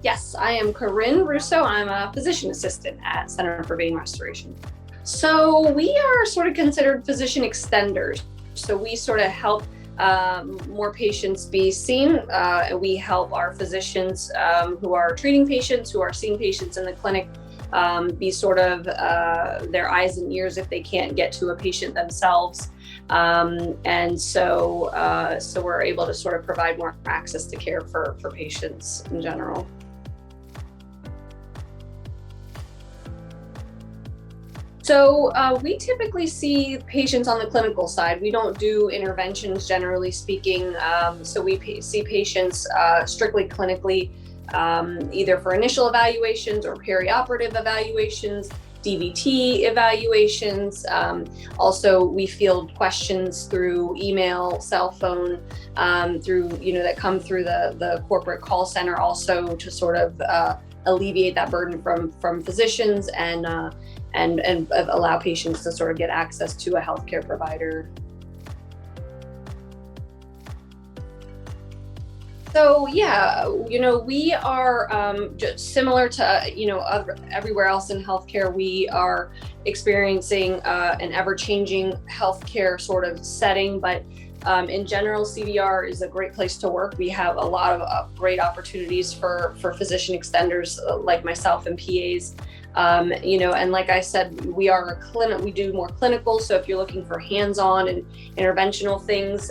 Yes, I am Corrine Russo. I'm a physician assistant at Center for Vein Restoration. So we are sort of considered physician extenders. So we sort of help more patients be seen. We help our physicians who are treating patients, who are seeing patients in the clinic, be sort of their eyes and ears if they can't get to a patient themselves. So we're able to sort of provide more access to care for patients in general. So we typically see patients on the clinical side. We don't do interventions, generally speaking. So we see patients strictly clinically, either for initial evaluations or perioperative evaluations, DVT evaluations. Also, we field questions through email, cell phone, through that come through the corporate call center, also to sort of alleviate that burden from physicians and allow patients to sort of get access to a healthcare provider. So yeah, we are just similar to everywhere else in healthcare. We are experiencing an ever-changing healthcare sort of setting, but in general, CVR is a great place to work. We have a lot of great opportunities for physician extenders like myself and PAs. And like I said, we are a clinic. We do more clinical. So if you're looking for hands-on and interventional things,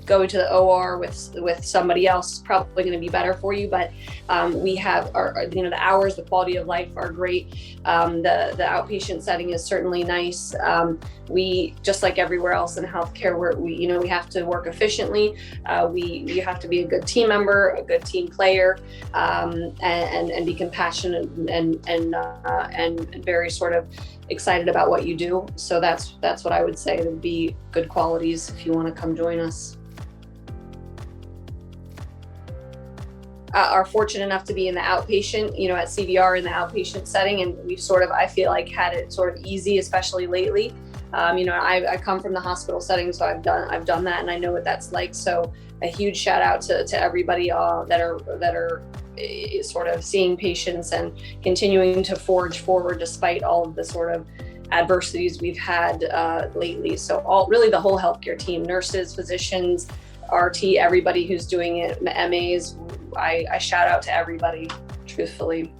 going to the OR with somebody else is probably going to be better for you. But we have the hours, the quality of life are great. The outpatient setting is certainly nice. We, just like everywhere else in healthcare, we have to work efficiently. You have to be a good team member, a good team player, and be compassionate and very sort of excited about what you do. So that's what I would say would be good qualities if you want to come join us. Are fortunate enough to be in the outpatient, at CVR in the outpatient setting, and we've sort of, I feel like, had it sort of easy, especially lately. I come from the hospital setting, so I've done that, and I know what that's like. So a huge shout out to everybody that are sort of seeing patients and continuing to forge forward despite all of the sort of adversities we've had lately. So really the whole healthcare team, nurses, physicians, RT, everybody who's doing it, MAs, I shout out to everybody, truthfully.